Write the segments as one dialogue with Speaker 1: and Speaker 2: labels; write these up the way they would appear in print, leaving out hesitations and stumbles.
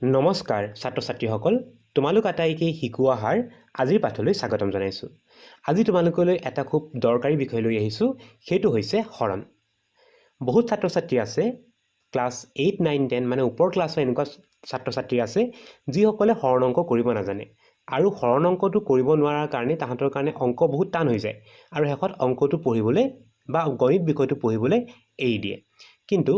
Speaker 1: নমস্কাৰ ছাত্ৰ ছাত্ৰীসকল, তোমালোক আটাইকে শিকোৱা আহাৰ আজিৰ পাঠলৈ স্বাগতম জনাইছোঁ। আজি তোমালোকলৈ এটা খুব দৰকাৰী বিষয় লৈ আহিছোঁ, সেইটো হৈছে হৰণ। বহুত ছাত্ৰ ছাত্ৰী আছে ক্লাছ 8, 9, 10 মানে ওপৰ ক্লাছৰ এনেকুৱা ছাত্ৰ ছাত্ৰী আছে যিসকলে হৰণ অংক কৰিব নাজানে আৰু হৰণ অংকটো কৰিব নোৱাৰাৰ কাৰণে তাহাঁতৰ কাৰণে অংক বহুত টান হৈ যায় আৰু শেষত অংকটো পঢ়িবলৈ বা গণিত বিষয়টো পঢ়িবলৈ এৰি দিয়ে। কিন্তু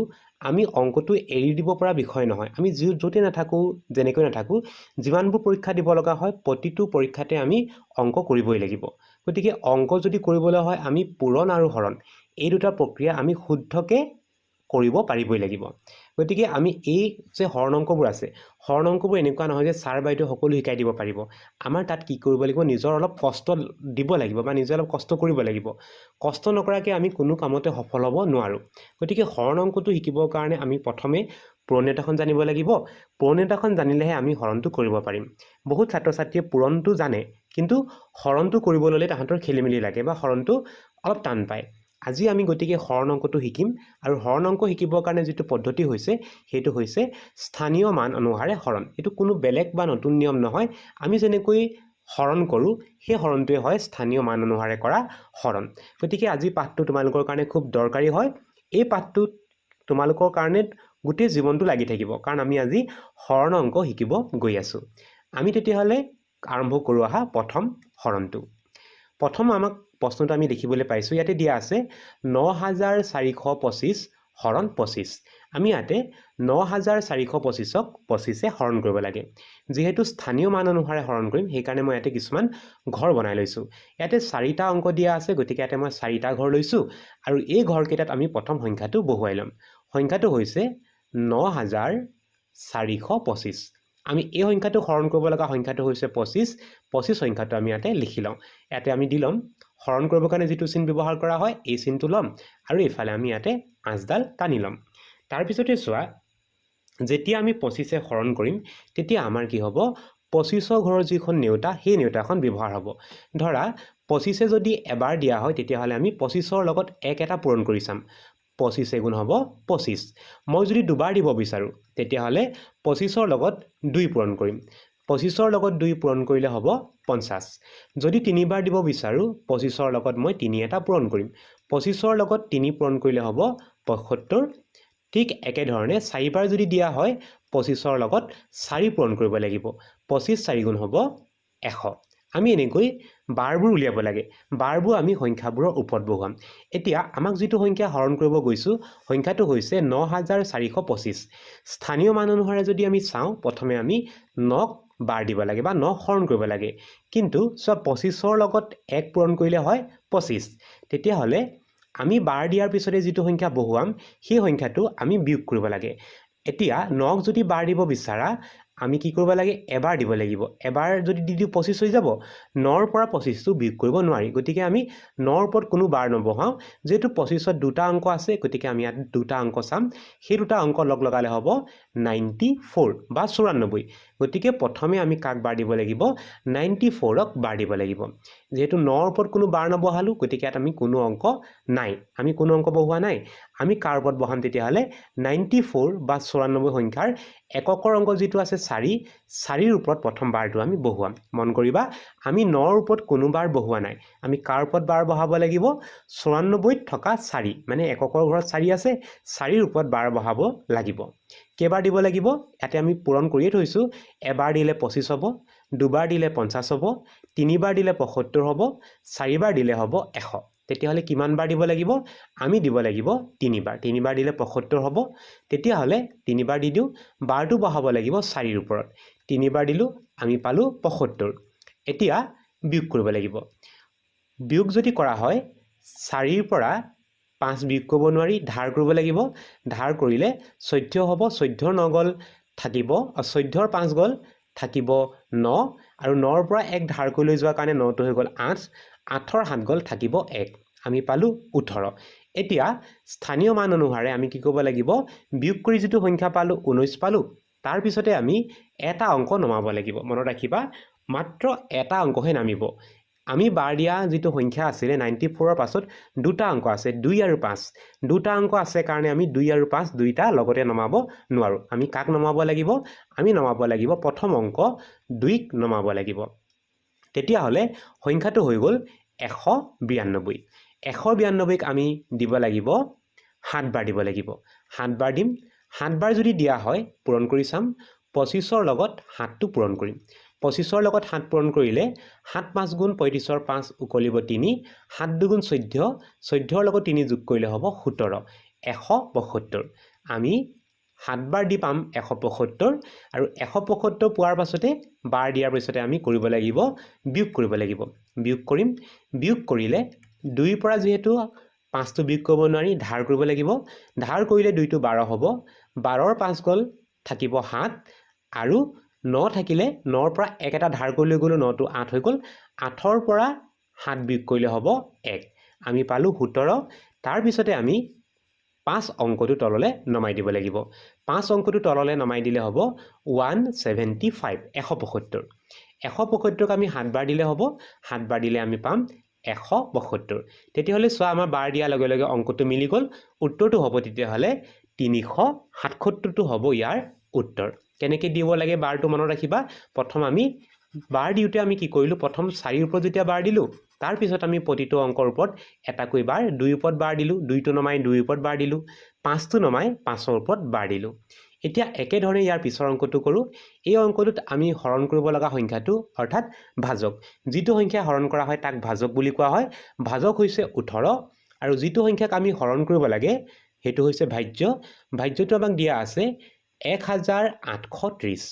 Speaker 1: আমি অংকটো এৰি দিব পৰা বিষয় নহয়। আমি য'তে নাথাকোঁ, যেনেকৈ নাথাকোঁ, যিমানবোৰ পৰীক্ষা দিব লগা হয় প্ৰতিটো পৰীক্ষাতে আমি অংক কৰিবই লাগিব। গতিকে অংক যদি কৰিবলৈ হয় আমি পূৰণ আৰু হৰণ এই দুটা প্ৰক্ৰিয়া আমি শুদ্ধকৈ কৰিব পাৰিবই লাগিব। গতিকে আমি এই যে হৰণ অংকবোৰ আছে, হৰণ অংকবোৰ এনেকুৱা নহয় যে ছাৰ বাইদেউ সকলো শিকাই দিব পাৰিব। আমাৰ তাত কি কৰিব লাগিব, নিজৰ অলপ কষ্ট দিব লাগিব বা নিজে অলপ কষ্ট কৰিব লাগিব। কষ্ট নকৰাকৈ আমি কোনো কামতে সফল হ'ব নোৱাৰোঁ। গতিকে হৰণ অংকটো শিকিবৰ কাৰণে আমি প্ৰথমে পূৰণীয়তাখন জানিব লাগিব। পূৰণীয়তাখন জানিলেহে আমি হৰণটো কৰিব পাৰিম। বহুত ছাত্ৰ ছাত্ৰীয়ে পূৰণটো জানে, কিন্তু হৰণটো কৰিব ল'লে তাহাঁতৰ খেলি মেলি লাগে বা হৰণটো অলপ টান পায়। আজি আমি গতিকে হৰণ অংকটো শিকিম আৰু হৰণ অংক শিকিবৰ কাৰণে যিটো পদ্ধতি হৈছে সেইটো হৈছে স্থানীয় মান অনুসাৰে হৰণ। এইটো কোনো বেলেগ বা নতুন নিয়ম নহয়। আমি যেনেকৈ হৰণ কৰোঁ সেই হৰণটোৱে হয় স্থানীয় মান অনুসাৰে কৰা হৰণ। গতিকে আজি পাঠটো তোমালোকৰ কাৰণে খুব দৰকাৰী হয়। এই পাঠটোত তোমালোকৰ কাৰণে গোটেই জীৱনটো লাগি থাকিব, কাৰণ আমি আজি হৰণ অংক শিকিব গৈ আছোঁ। আমি তেতিয়াহ'লে আৰম্ভ কৰোঁ আহা প্ৰথম হৰণটো। প্ৰথম আমাক প্ৰশ্নটো আমি দেখিবলৈ পাইছোঁ, ইয়াতে দিয়া আছে ৯,৪২৫ হৰণ ২৫। আমি ইয়াতে ৯,৪২৫ক ২৫এ হৰণ কৰিব লাগে। যিহেতু স্থানীয় মান অনুসাৰে হৰণ কৰিম, সেইকাৰণে মই ইয়াতে কিছুমান ঘৰ বনাই লৈছোঁ। ইয়াতে 4টা অংক দিয়া আছে, গতিকে ইয়াতে মই 4টা ঘৰ লৈছোঁ আৰু এই ঘৰকেইটাত আমি প্ৰথম সংখ্যাটো বহুৱাই ল'ম। সংখ্যাটো হৈছে ৯,৪২৫। আমি এই সংখ্যাটো হৰণ কৰিব লগা সংখ্যাটো হৈছে ২৫। ২৫ সংখ্যাটো আমি ইয়াতে লিখি লওঁ। ইয়াতে আমি দি ল'ম হৰণ কৰিবৰ কাৰণে যিটো চিন ব্যৱহাৰ কৰা হয় এই চিনটো ল'ম আৰু এইফালে আমি ইয়াতে 5ডাল টানি ল'ম। তাৰপিছতে চোৱা, যেতিয়া আমি ২৫এ হৰণ কৰিম তেতিয়া আমাৰ কি হ'ব, ২৫ৰ ঘৰৰ যিখন নেওতা সেই নেওতাখন ব্যৱহাৰ হ'ব। ধৰা ২৫এ যদি এবাৰ দিয়া হয় তেতিয়াহ'লে আমি ২৫ৰ লগত ১ এটা পূৰণ কৰি চাম। ২৫ এগুণ হ'ব ২৫। মই যদি দুবাৰ দিব বিচাৰোঁ তেতিয়াহ'লে ২৫ৰ লগত 2 পূৰণ কৰিম। ২৫ৰ লগত 2 পূৰণ কৰিলে হ'ব ৫০। যদি 3বাৰ দিব বিচাৰোঁ ২৫ৰ লগত মই 3 এটা পূৰণ কৰিম। ২৫ৰ লগত 3 পূৰণ কৰিলে হ'ব ৭৫। ঠিক একেধৰণে 4বাৰ যদি দিয়া হয় ২৫ৰ লগত 4 পূৰণ কৰিব লাগিব। ২৫ 4 গুণ হ'ব ১০০। আমি এনেকৈ বাৰবোৰ উলিয়াব লাগে। বাৰবোৰ আমি সংখ্যাবোৰৰ ওপৰত বহুৱাম। এতিয়া আমাক যিটো সংখ্যা হৰণ কৰিব গৈছোঁ সংখ্যাটো হৈছে ৯,৪২৫। স্থানীয় মান অনুসাৰে যদি আমি চাওঁ, প্ৰথমে আমি 9ক বাৰ দিব লাগে বা 9 হৰণ কৰিব লাগে। কিন্তু চোৱা ২৫ৰ লগত 1 পূৰণ কৰিলে হয় ২৫। তেতিয়াহ'লে আমি বাৰ দিয়াৰ পিছতে যিটো সংখ্যা বহুৱাম সেই সংখ্যাটো আমি বিয়োগ কৰিব লাগে। এতিয়া 9ক যদি বাৰ দিব বিচাৰা আমি কি কৰিব লাগে, এবাৰ দিব লাগিব। এবাৰ যদি দি দিওঁ 25 হৈ যাব। 9ৰ পৰা 25টো বিয়োগ কৰিব নোৱাৰি, গতিকে আমি 9ৰ ওপৰত কোনো বাৰ নবহাওঁ। যিহেতু 25ত 2টা অংক আছে গতিকে আমি ইয়াত 2টা অংক চাম। সেই 2টা অংক লগ লগালে হ'ব 94 বা 94। গতিকে প্ৰথমে আমি কাক বাৰ দিব লাগিব, 94ক বাৰ দিব লাগিব। যিহেতু 9ৰ ওপৰত কোনো বাৰ নবহালোঁ গতিকে ইয়াত আমি কোনো অংক নাই, আমি কোনো অংক বহোৱা নাই। আমি কাৰ ওপৰত বহাম তেতিয়াহ'লে 94 বা 94 সংখ্যাৰ এককৰ অংক যিটো আছে 4ৰ ওপৰত প্ৰথম বাৰটো আমি বহুৱাম। মন কৰিবা, আমি 9ৰ ওপৰত কোনো বাৰ বহোৱা নাই। আমি কাৰ ওপৰত বাৰ বহাব লাগিব, 94ত থকা 4 মানে এককৰ ঘৰত 4 আছে, 4ৰ ওপৰত বাৰ বহাব লাগিব। কেইবাৰ দিব লাগিব, ইয়াতে আমি পূৰণ কৰিয়ে থৈছোঁ। এবাৰ দিলে 25 হ'ব, দুবাৰ দিলে 50 হ'ব, 3বাৰ দিলে 75 হ'ব, 4বাৰ দিলে হ'ব 100। তেতিয়াহ'লে কিমান বাৰ দিব লাগিব, আমি দিব লাগিব 3বাৰ। 3বাৰ দিলে 75 হ'ব। তেতিয়াহ'লে 3বাৰ দি দিওঁ, বাৰটো বহাব লাগিব 4ৰ ওপৰত। 3বাৰ দিলোঁ, আমি পালোঁ 75। এতিয়া বিয়োগ কৰিব লাগিব। বিয়োগ যদি কৰা হয় 4ৰ পৰা 5 বিয়োগ কৰিব নোৱাৰি, ধাৰ কৰিব লাগিব। ধাৰ কৰিলে 14 হ'ব। 14ৰ 9 গ'ল থাকিব, 14ৰ 5 গ'ল থাকিব 9 আৰু 9ৰ পৰা 1 ধাৰ কৰি লৈ যোৱাৰ কাৰণে 9টো হৈ গ'ল 8। 8ৰ 7 গ'ল থাকিব 1। আমি পালোঁ 18। এতিয়া স্থানীয় মান অনুসাৰে আমি কি কৰিব লাগিব, বিয়োগ কৰি যিটো সংখ্যা পালোঁ 19 পালোঁ, তাৰপিছতে আমি এটা অংক নমাব লাগিব। মনত ৰাখিবা, মাত্ৰ এটা অংকহে নামিব। আমি বাৰ দিয়া যিটো সংখ্যা আছিলে 94ৰ পাছত দুটা অংক আছে 2 আৰু 5 দুটা অংক আছে কাৰণে আমি 2 আৰু 5 দুইটা লগতে নমাব নোৱাৰো আমি কাক নমাব লাগিব আমি নমাব লাগিব প্ৰথম অংক 2ক নমাব লাগিব তেতিয়া হলে সংখ্যাটো হৈ গল 192 192ক আমি দিব লাগিব 7 বাৰ দিব লাগিব 7 বাৰ দিম 7 বাৰ যদি দিয়া হয় পূৰণ কৰি চাম 25ৰ লগত 7টো পূৰণ কৰিম 25ৰ লগত 7 পূৰণ কৰিলে 7 5 গুণ 35ৰ 5 উকলিব 3 7 2 গুণ 14 14ৰ লগত 3 যোগ কৰিলে হ'ব 17 175 আমি 7 বাৰ দি পাম 175 আৰু 175 পোৱাৰ পাছতে বাৰ দিয়াৰ পিছতে আমি কৰিব লাগিব বিয়োগ কৰিব লাগিব বিয়োগ কৰিম বিয়োগ কৰিলে 2ৰ পৰা যেহেতু 5টো বিয়োগ কৰিব নোৱাৰি ধাৰ কৰিব লাগিব ধাৰ কৰিলে 2টো 12 হ'ব 12ৰ 5 গল থাকিব 7 আৰু 9 থাকিলে 9ৰ পৰা 1 এটা ধাৰ কৰি গলো 9টো 8 হৈ গল 8ৰ পৰা 7 বিয়োগ কৰিলে হ'ব 1 আমি পালো 17 তাৰ পিছতে আমি 5 অংকটো তললে নমাই দিব লাগিব 5 অংকটো তললে নমাই দিলে হ'ব 175 175 175ক আমি 7 বাৰ দিলে হ'ব 7 বাৰ দিলে আমি পাম 172 তেতিয়াহলে চোৱা আমাৰ বাৰ দিয়াৰ লগে লগে অংকটো মিলি গল উত্তৰটো হ'ব তেতিয়াহলে 377টো হ'ব ইয়াৰ উত্তৰ কেনেকৈ দিব লাগে বাৰটো মনত ৰাখিবা প্ৰথম আমি বাৰ দিওঁতে আমি কি কৰিলো প্ৰথম 4ৰ ওপৰত যেতিয়া বাৰ দিলো তাৰ পিছত আমি প্ৰতিটো অংকৰ ওপৰত এটাকৈ বাৰ 2ৰ ওপৰত বাৰ দিলো 2টো নমাই 2ৰ ওপৰত বাৰ দিলো 5টো নমাই 5ৰ ওপৰত বাৰ দিলো এতিয়া একেধৰণে ইয়াৰ পিছৰ অংকটো কৰো এই অংকটোত আমি হৰণ কৰিব লগা সংখ্যাটো অৰ্থাৎ ভাজক যিটো সংখ্যা হৰণ কৰা হয় তাক ভাজক বুলি কোৱা হয় ভাজক হৈছে 18 আৰু যিটো সংখ্যাক আমি হৰণ কৰিব লাগে হেতু হৈছে ভাজ্য ভাজ্যটো আমাক দিয়া আছে 1830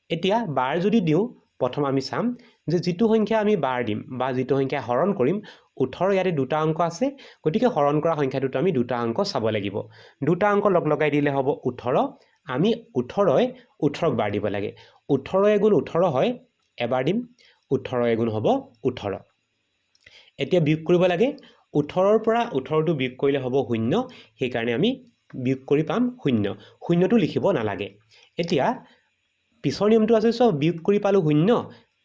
Speaker 1: এতিয়া বাৰ যদি দিও প্ৰথম আমি চাম যে যিটো সংখ্যা আমি বাৰ দিম বা যিটো সংখ্যা হৰণ কৰিম 18 ইয়াতে দুটা অংক আছে গতিকে হৰণ কৰা সংখ্যাটোত আমি দুটা অংক চাব লাগিব দুটা অংক লগ লগাই দিলে হ'ব 18 আমি 18ই 18ক বাৰ দিব লাগে 18 গুণ 18 হয় এবাৰ দিম 18 গুণ হ'ব 18 এতিয়া বিয়োগ কৰিব লাগে 18ৰ পৰা 18টো বিয়োগ কৰিলে হ'ব 0 সেই কাৰণে আমি বিয়োগ কৰি পাম 0 0টো লিখিব নালাগে এতিয়া পিছৰ নিয়মটো আছে সব বিয়োগ কৰি পালো 0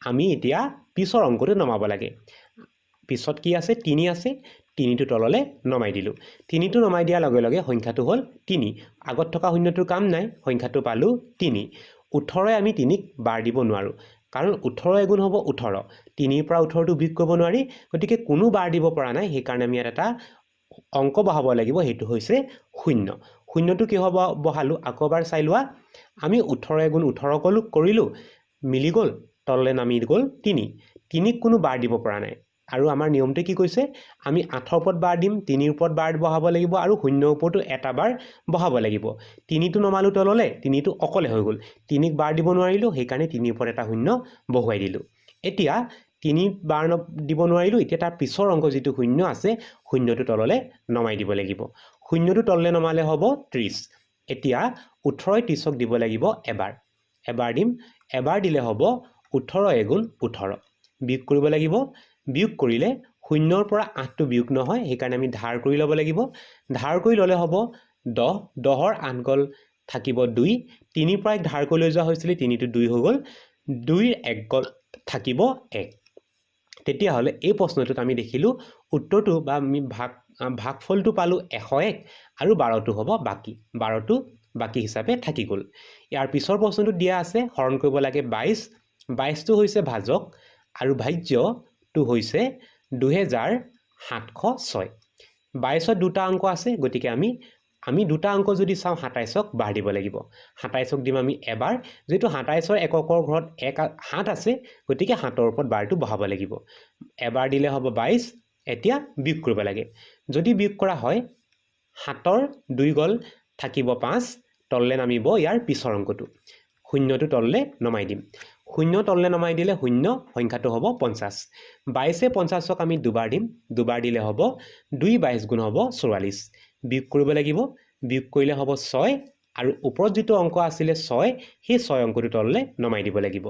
Speaker 1: আমি এতিয়া পিছৰ অংকটো নমাব লাগে পিছত কি আছে 3 আছে 3টো তললে নমাই দিলো 3টো নমাই দিয়াৰ লগে লগে সংখ্যাটো হ'ল 3 আগত থকা 0টোৰ কাম নাই সংখ্যাটো পালো 3 18ই আমি 3ক বাৰ দিব নোৱাৰো কাৰণ 18 গুণ হ'ব 18 3ৰ পৰা 18টো বিয়োগ কৰিব নোৱাৰি গতিকে কোনো বাৰ দিব পৰা নাই সেই কাৰণে আমি এটা অংক বহাব লাগিব হেতু হৈছে 0 0টো কি হ'ব বহালো আকবাৰ চাই লোৱা আমি 18 গুণ 18 কৰিলো মিলি গল তললে নামি গল 3 3ক কোনো বাৰ দিব পৰা নাই আৰু আমাৰ নিয়মটো কি কৈছে আমি 8ৰ ওপৰত বাৰ দিম 3ৰ ওপৰত বাৰ বহাব লাগিব আৰু 0ৰ ওপৰতো এটা বাৰ বহাব লাগিব 3টো নমালো তললে 3টো অকলে হৈ গল 3ক বাৰ দিব নোৱাৰিলো সেই কাৰণে 3ৰ ওপৰত এটা 0 বহুৱাই দিলো এতিয়া 3 বাৰ দিব নোৱাৰিলো এতিয়া তাৰ পিছৰ অংক যিটো 0 আছে 0টো তললে নমাই দিব লাগিব 0টো তললে নমালে হ'ব 30 এতিয়া 18ই 30ক দিব লাগিব এবাৰ দিম এবাৰ দিলে হ'ব 18 গুণ 18 বিয়োগ কৰিব লাগিব বিয়োগ কৰিলে 0ৰ পৰা 8টো বিয়োগ নহয় সেই কাৰণে আমি ধাৰ কৰি ল'ব লাগিব ধাৰ কৰি ল'লে হ'ব 10 10ৰ 8 গল থাকিব 2 3ৰ পৰা ধাৰ কৰি লৈ যোৱা হৈছিল 3টো 2 হৈ গল 2ৰ 1 গল থাকিব 1 তেতিয়া হলে এই প্ৰশ্নটোত আমি দেখিলো উত্তৰটো বা আমি ভাগফলটো পালো 101 আৰু 12টো হ'ব বাকি 12টো বাকি হিচাপে থাকি গল ইয়াৰ পিছৰ প্ৰশ্নটো দিয়া আছে হৰণ কৰিব লাগে 22 22টো হৈছে ভাজক আৰু ভাজ্যটো হৈছে 2706 22ত দুটা অংক আছে গতিকে আমি দুটা অংক যদি চাওঁ 27ক বাৰ দিব লাগিব 27ক দিম আমি এবাৰ যেটো 27ৰ এককৰ ঘৰত 7 আছে গতিকে 7ৰ ওপৰত বাৰটো বহাব লাগিব এবাৰ দিলে হ'ব 22 এতিয়া বিয়োগ কৰিব লাগে যদি বিয়োগ কৰা হয় 7ৰ 2 গল থাকিব 5 তললে নামিব ইয়াৰ পিছৰ অংকটো 0টো তললে নমাই দিম 0 তললে নমাই দিলে 0 সংখ্যাটো হ'ব 50 22 50ক আমি দুবাৰ দিম দুবাৰ দিলে হ'ব 2 22 গুণ হ'ব 44 বিয়োগ কৰিব লাগিব বিয়োগ কৰিলে হ'ব 6 আৰু ওপৰত যেটো অংক আছিল 6 সেই 6 অংকটো তললে নমাই দিব লাগিব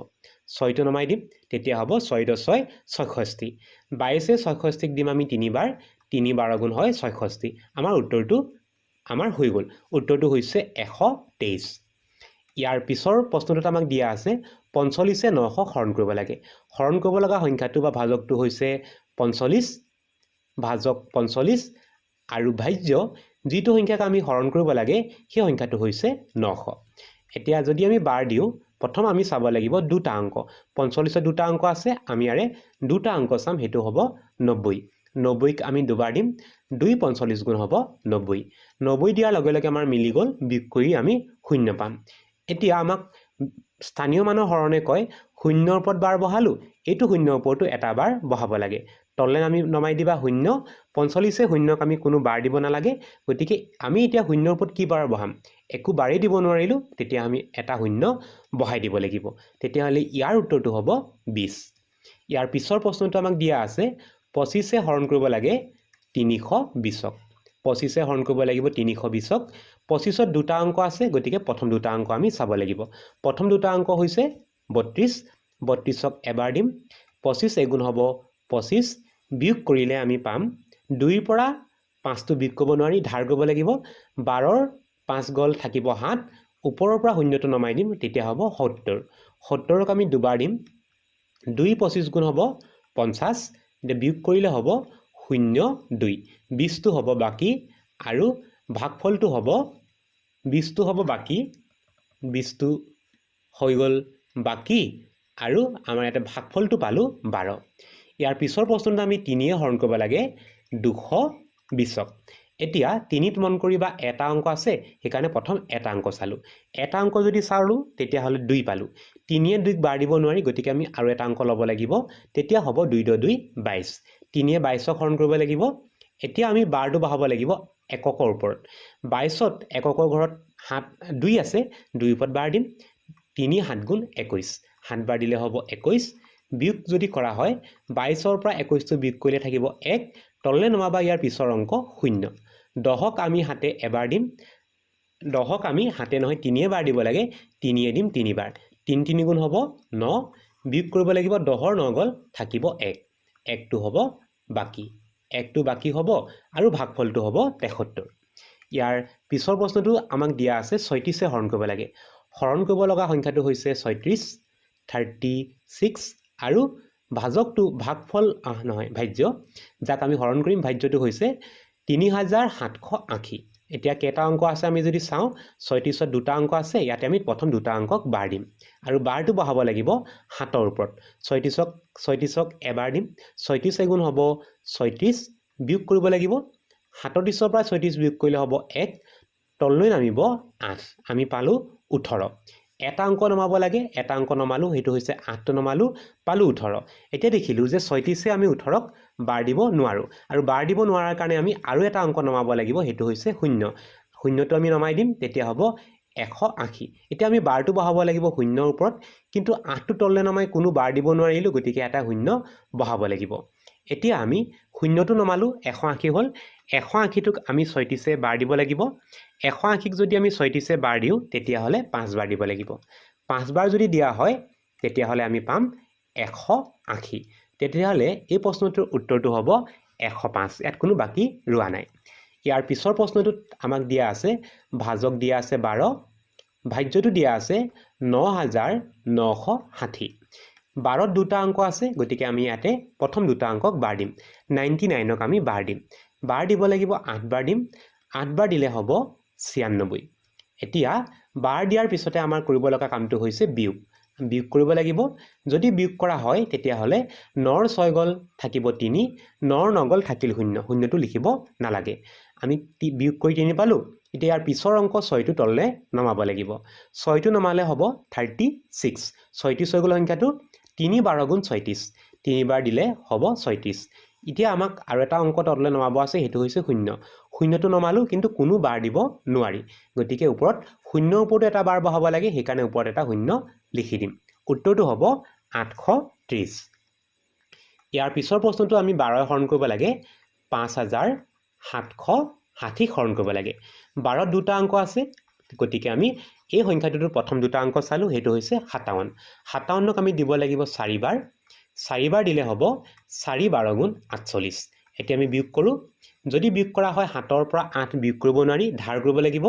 Speaker 1: 6টো নমাই দিম তেতিয়া হ'ব 6 * 6 66 22 66ক দিম আমি 3 বাৰ 3 12 গুণ হয় 66 আমাৰ উত্তৰটো আমাৰ হৈ গল উত্তৰটো হৈছে 123 ইয়াৰ পিছৰ প্ৰশ্নটোত আমাক দিয়া আছে 45 900 হৰণ কৰিব লাগে। হৰণ কৰিব লগা সংখ্যাটো বা ভাজকটো হৈছে 45 ভাজক 45 আৰু ভাজ্য যিটো সংখ্যাক আমি হৰণ কৰিব লাগে সেই সংখ্যাটো হৈছে 900। এতিয়া যদি আমি বাৰ দিওঁ প্ৰথম আমি চাব লাগিব দুটা অংক। 45ৰ দুটা অংক আছে, আমি ইয়াৰে দুটা অংক চাম, সেইটো হ'ব 90। 90ক আমি দুবাৰ দিম, 2 45 গুণ হ'ব 90। 90 দিয়াৰ লগে লগে আমাৰ মিলি গ'ল, বিয়োগ কৰি আমি 0 পাম। এতিয়া আমাক স্থানীয় মানৰ হৰণে কয় 0ৰ ওপৰত বাৰ বহালোঁ, এইটো 0ৰ ওপৰতো এটা বাৰ বহাব লাগে। তললৈ আমি নমাই দিবা 0, 45 0ক আমি কোনো বাৰ দিব নালাগে, গতিকে আমি এতিয়া 0ৰ ওপৰত কি বাৰ বহাম? একো বাৰেই দিব নোৱাৰিলোঁ, তেতিয়া আমি এটা 0 বহাই দিব লাগিব। তেতিয়াহ'লে ইয়াৰ উত্তৰটো হ'ব 20। ইয়াৰ পিছৰ প্ৰশ্নটো আমাক দিয়া আছে 25 হৰণ কৰিব লাগে 320ক। 25 হৰণ কৰিব লাগিব 320ক। 25ত দুটা অংক আছে, গতিকে প্ৰথম দুটা অংক আমি চাব লাগিব। প্ৰথম দুটা অংক হৈছে 32, 32ক এবাৰ দিম, 25 এগুণ হ'ব 25, বিয়োগ কৰিলে আমি পাম 2ৰ পৰা 5টো বিয়োগ কৰিব নোৱাৰি, ধাৰ কৰিব লাগিব। 12ৰ 5 গ'ল থাকিব 7, ওপৰৰ পৰা 0টো নমাই দিম, তেতিয়া হ'ব 70। 70ক আমি দুবাৰ দিম, 2 25 গুণ হ'ব 50, এতিয়া বিয়োগ কৰিলে হ'ব 0 2, 20টো হ'ব বাকী আৰু ভাগফলটো হ'ব 20টো হ'ব বাকী, 20টো হৈ গ'ল বাকী আৰু আমাৰ ইয়াতে ভাগফলটো পালোঁ 12। ইয়াৰ পিছৰ প্ৰশ্নটো আমি 3য়ে হৰণ কৰিব লাগে 220ক। এতিয়া 3ত মন কৰিবা এটা অংক আছে, সেইকাৰণে প্ৰথম এটা অংক চালোঁ। এটা অংক যদি চালোঁ তেতিয়াহ'লে 2 পালোঁ। 3য়ে 2ক বাৰ দিব নোৱাৰি, গতিকে আমি আৰু এটা অংক ল'ব লাগিব, তেতিয়া হ'ব 2 2 2 22। 3য়ে 22ক হৰণ কৰিব লাগিব। এতিয়া আমি বাৰটো বহাব লাগিব এককৰ ওপৰত। 22ত এককৰ ঘৰত 2 আছে, 2ৰ ওপৰত বাৰ দিম, 3 7 গুণ 21, 7 বাৰ দিলে হ'ব 21। বিয়োগ যদি কৰা হয় 22ৰ পৰা 21টো বিয়োগ কৰিলে থাকিব 1, তললৈ নমাবা ইয়াৰ পিছৰ অংক 0। 10ক আমি হাতে এবাৰ দিম, 10ক আমি হাতে নহয় 3য়ে বাৰ দিব লাগে, 3য়ে দিম 3 বাৰ, 3 3 গুণ হ'ব 9, বিয়োগ কৰিব লাগিব, 10ৰ 9 গ'ল থাকিব 1, 1টো হ'ব বাকী, 1টো বাকী হ'ব আৰু ভাগফলটো হ'ব 73। ইয়াৰ পিছৰ প্ৰশ্নটো আমাক দিয়া আছে 36 হৰণ কৰিব লাগে। হৰণ কৰিব লগা সংখ্যাটো হৈছে 36, 36 আৰু ভাজকটো ভাগফল ভাজ্য যাক আমি হৰণ কৰিম, ভাজ্যটো হৈছে 3780। এতিয়া কেইটা অংক আছে আমি যদি চাওঁ, 36ত দুটা অংক আছে, ইয়াতে আমি প্ৰথম দুটা অংকক বাৰ দিম আৰু বাৰটো বহাব লাগিব 7ৰ ওপৰত। 36ক এবাৰ দিম, 36 এগুণ হ'ব 36, বিয়োগ কৰিব লাগিব, 37ৰ পৰা 36 বিয়োগ কৰিলে হ'ব 1, তললৈ নামিব 8, আমি পালোঁ 18। এটা অংক নমাব লাগে, এটা অংক নমালোঁ, সেইটো হৈছে 8টো নমালোঁ, পালোঁ 18। এতিয়া দেখিলোঁ যে 36এ আমি 18ক বাৰ দিব নোৱাৰোঁ, আৰু বাৰ দিব নোৱাৰাৰ কাৰণে আমি আৰু এটা অংক নমাব লাগিব, সেইটো হৈছে 0। 0টো আমি নমাই দিম, তেতিয়া হ'ব 180। এতিয়া আমি বাৰটো বহাব লাগিব 0ৰ ওপৰত, কিন্তু 8টো তললৈ নমাই কোনো বাৰ দিব নোৱাৰিলোঁ, গতিকে এটা 0 বহাব লাগিব। এতিয়া আমি 0টো নমালোঁ, 180 হ'ল। 180টোক আমি 36এ বাৰ দিব লাগিব। 180ক যদি আমি 36এ বাৰ দিওঁ তেতিয়াহ'লে 5 বাৰ দিব লাগিব। 5 বাৰ যদি দিয়া হয় তেতিয়াহ'লে আমি পাম 180। তেতিয়াহ'লে এই প্ৰশ্নটোৰ উত্তৰটো হ'ব 105। ইয়াত কোনো বাকী ৰোৱা নাই। ইয়াৰ পিছৰ প্ৰশ্নটোত আমাক দিয়া আছে ভাজক দিয়া আছে 12, ভাজ্যটো দিয়া আছে 9960। 12ত দুটা অংক আছে, গতিকে আমি ইয়াতে প্ৰথম দুটা অংকক বাৰ দিম, 99ক আমি বাৰ দিম, বাৰ দিব লাগিব 8 বাৰ দিম, 8 বাৰ দিলে হ'ব 96। এতিয়া বাৰ দিয়াৰ পিছতে আমাৰ কৰিব লগা কামটো হৈছে বিয়োগ। বিয়োগ কৰিব লাগিব। যদি বিয়োগ কৰা হয় তেতিয়াহ'লে 9ৰ 6 গ'ল থাকিব 3, 9ৰ 9 গ'ল থাকিল 0, 0টো লিখিব নালাগে। আমি বিয়োগ কৰি 3 পালোঁ। এতিয়া ইয়াৰ পিছৰ অংক 6টো তললৈ নমাব লাগিব। 6টো নমালে হ'ব 36। 36 গ'ল সংখ্যাটো, 3 12 গুণ 36, 3 বাৰ দিলে হ'ব 36। এতিয়া আমাক আৰু এটা অংক তললৈ নমাব আছে, সেইটো হৈছে 0। 0টো নমালোঁ, কিন্তু কোনো বাৰ দিব নোৱাৰি, গতিকে ওপৰত 0ৰ ওপৰতো এটা বাৰ বহাব লাগে, সেইকাৰণে ওপৰত এটা 0 লিখি দিম। উত্তৰটো হ'ব 830। ইয়াৰ পিছৰ প্ৰশ্নটো আমি 12 হৰণ কৰিব লাগে 5760 হৰণ কৰিব লাগে। 12ত দুটা অংক আছে, গতিকে আমি এই সংখ্যাটোৰ প্ৰথম দুটা অংক চালোঁ, সেইটো হৈছে 57। 57ক আমি দিব লাগিব 4 বাৰ, 4 বাৰ দিলে হ'ব 4 12 গুণ 48। এতিয়া আমি বিয়োগ কৰোঁ। যদি বিয়োগ কৰা হয় 7ৰ পৰা 8 বিয়োগ কৰিব নোৱাৰি, ধাৰ কৰিব লাগিব।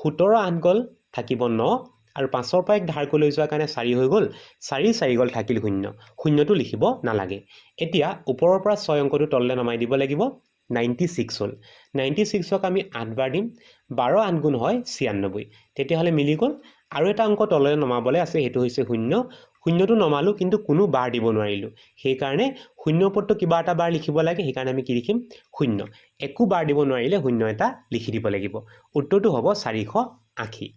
Speaker 1: 17ৰ 8 গ'ল থাকিব 9, আৰু 5ৰ পৰা 1 ধাৰকৈ লৈ যোৱাৰ কাৰণে 4 হৈ গ'ল 4 গ'ল থাকিল 0 শূন্যটো লিখিব নালাগে এতিয়া ওপৰৰ পৰা 6 অংকটো তললৈ নমাই দিব লাগিব 96 হ'ল 96ক আমি 8 বাৰ দিম 12 8 গুণ হয় 96 তেতিয়াহ'লে মিলি গ'ল আৰু এটা অংক তললৈ নমাবলৈ আছে সেইটো হৈছে 0 শূন্যটো নমালো কিন্তু কোনো বাৰ দিব নোৱাৰিলো সেইকাৰণে শূন্য ওপৰতো কিবা এটা বাৰ লিখিব লাগে সেইকাৰণে আমি কি লিখিম 0 একো বাৰ দিব নোৱাৰিলে 0 এটা লিখি দিব লাগিব উত্তৰটো হ'ব 480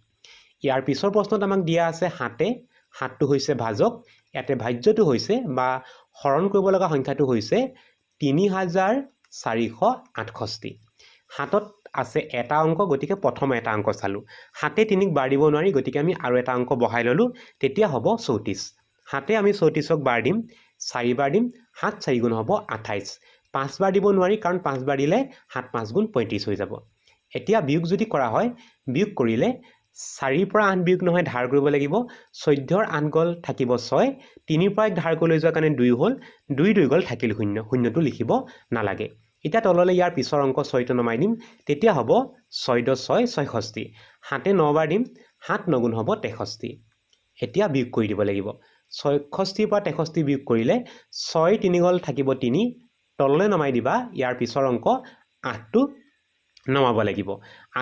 Speaker 1: ইয়াৰ পিছৰ প্ৰশ্নত আমাক দিয়া আছে 7টো হৈছে ভাজক ইয়াতে ভাজ্যটো হৈছে বা হৰণ কৰিব লগা সংখ্যাটো হৈছে 3468 7ত আছে এটা অংক গতিকে প্ৰথম এটা অংক চালো 7 3ক বাৰ দিব নোৱাৰি গতিকে আমি আৰু এটা অংক বহাই ললো তেতিয়া হ'ব 34 7 আমি 34ক বাৰ দিম 4 বাৰ দিম 7 4 গুণ হ'ব 28 5 বাৰ দিব নোৱাৰি কাৰণ 5 বাৰ দিলে 7 5 গুণ 35 হৈ যাব এতিয়া বিয়োগ যদি কৰা হয় বিয়োগ কৰিলে 4ৰ পৰা 8 বিয়োগ নহয় ধাৰ কৰিব লাগিব 14ৰ 8 গ'ল থাকিব 6 3ৰ পৰা 1 ধাৰ কৰি লৈ যোৱাৰ কাৰণে 2 হ'ল 2 গ'ল থাকিল 0 শূন্যটো লিখিব নালাগে এতিয়া তললৈ ইয়াৰ পিছৰ অংক 6টো নমাই দিম তেতিয়া হ'ব 6 × 6 66 7 9 বাৰ দিম 7 9 গুণ হ'ব 63 এতিয়া বিয়োগ কৰি দিব লাগিব 66ৰ পৰা 63 বিয়োগ কৰিলে 6 3 গ'ল থাকিব 3 তললৈ নমাই দিবা ইয়াৰ পিছৰ অংক 8টো নমাব লাগিব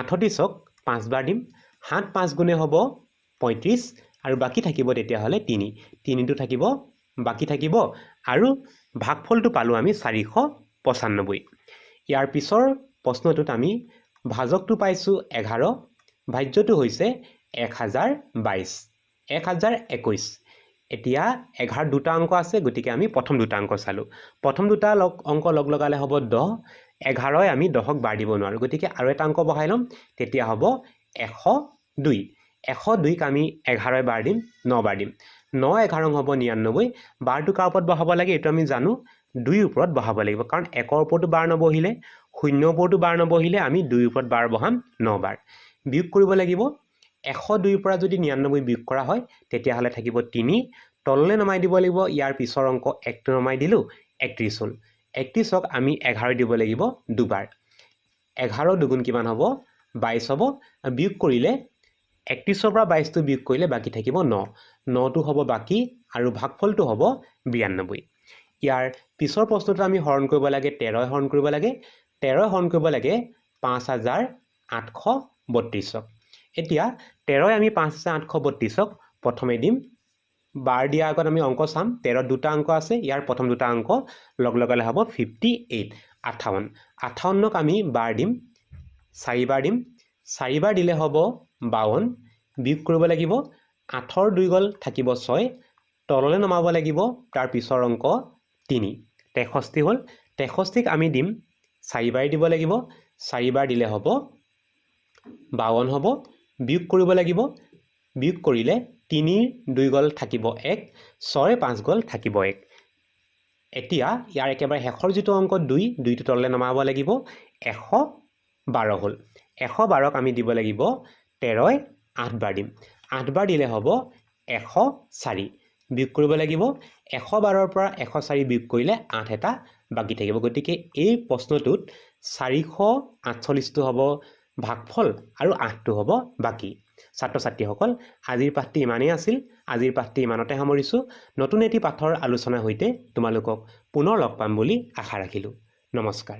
Speaker 1: 38ক 5 বাৰ দিম 7 5 গুণে হ'ব 35 আৰু বাকী থাকিব তেতিয়াহ'লে 3টো থাকিব বাকী থাকিব আৰু ভাগফলটো পালোঁ আমি 495 ইয়াৰ পিছৰ প্ৰশ্নটোত আমি ভাজকটো পাইছোঁ 11 ভাজ্যটো হৈছে 1022 1021 এতিয়া 11 দুটা অংক আছে গতিকে আমি প্ৰথম দুটা অংক চালোঁ প্ৰথম দুটা অংক লগ লগালে হ'ব 10 11ই আমি 10ক বাৰ দিব নোৱাৰোঁ গতিকে আৰু এটা অংক বহাই ল'ম তেতিয়া হ'ব 102 102ক আমি 11ই বাৰ দিম 9 বাৰ দিম 9 11 হ'ব 99 বাৰটো কাৰ ওপৰত বহাব লাগে এইটো আমি জানো 2ৰ ওপৰত বহাব লাগিব কাৰণ 1ৰ ওপৰতো বাৰ নবহিলে 0ৰ ওপৰতো বাৰ নবহিলে আমি 2ৰ ওপৰত বাৰ বহাম 9 বাৰ বিয়োগ কৰিব লাগিব 102ৰ পৰা যদি 99 বিয়োগ কৰা হয় তেতিয়াহ'লে থাকিব 3 তললৈ নমাই দিব লাগিব ইয়াৰ পিছৰ অংক 1টো নমাই দিলোঁ 31 হ'ল 31ক আমি 11 দিব লাগিব দুবাৰ 11 দুগুণ কিমান হ'ব 22 হ'ব বিয়োগ কৰিলে 31ৰ পৰা 22টো বিয়োগ কৰিলে বাকী থাকিব 9টো হ'ব বাকী আৰু ভাগফলটো হ'ব 92 ইয়াৰ পিছৰ প্ৰশ্নটো আমি হৰণ কৰিব লাগে 13ই হৰণ কৰিব লাগে 13ই হৰণ কৰিব লাগে 5832ক এতিয়া 13ই আমি 5832ক প্ৰথমে দিম বাৰ দিয়াৰ আগত আমি অংক চাম 13ত দুটা অংক আছে ইয়াৰ প্ৰথম দুটা অংক লগ লগালে হ'ব 58 58ক আমি বাৰ দিম 4 বাৰ দিম 4 বাৰ দিলে হ'ব 52 বিয়োগ কৰিব লাগিব 8ৰ 2 গ'ল থাকিব 6 তললৈ নমাব লাগিব তাৰ পিছৰ অংক 3 63 হ'ল 63ক আমি দিম 4 বাৰ দিব লাগিব 4 বাৰ দিলে হ'ব 52 হ'ব বিয়োগ কৰিব লাগিব বিয়োগ কৰিলে 3ৰ 2 গ'ল থাকিব 1 6ৰ 5 গ'ল থাকিব 1 এতিয়া ইয়াৰ একেবাৰে শেষৰ যিটো অংক 2টো তললৈ নমাব লাগিব 112 হ'ল 112ক আমি দিব লাগিব 13ই 8 বাৰ দিম 8 বাৰ দিলে হ'ব 104 বিয়োগ কৰিব লাগিব 112ৰ পৰা 104 বিয়োগ কৰিলে 8 এটা বাকী থাকিব গতিকে এই প্ৰশ্নটোত 448টো হ'ব ভাগফল আৰু 8টো হ'ব বাকী ছাত্ৰ ছাত্ৰীসকল আজিৰ পাঠটি ইমানেই আছিল আজিৰ পাঠটি ইমানতে সামৰিছোঁ নতুন এটি পাঠৰ আলোচনাৰ সৈতে তোমালোকক পুনৰ লগ পাম বুলি আশা ৰাখিলোঁ নমস্কাৰ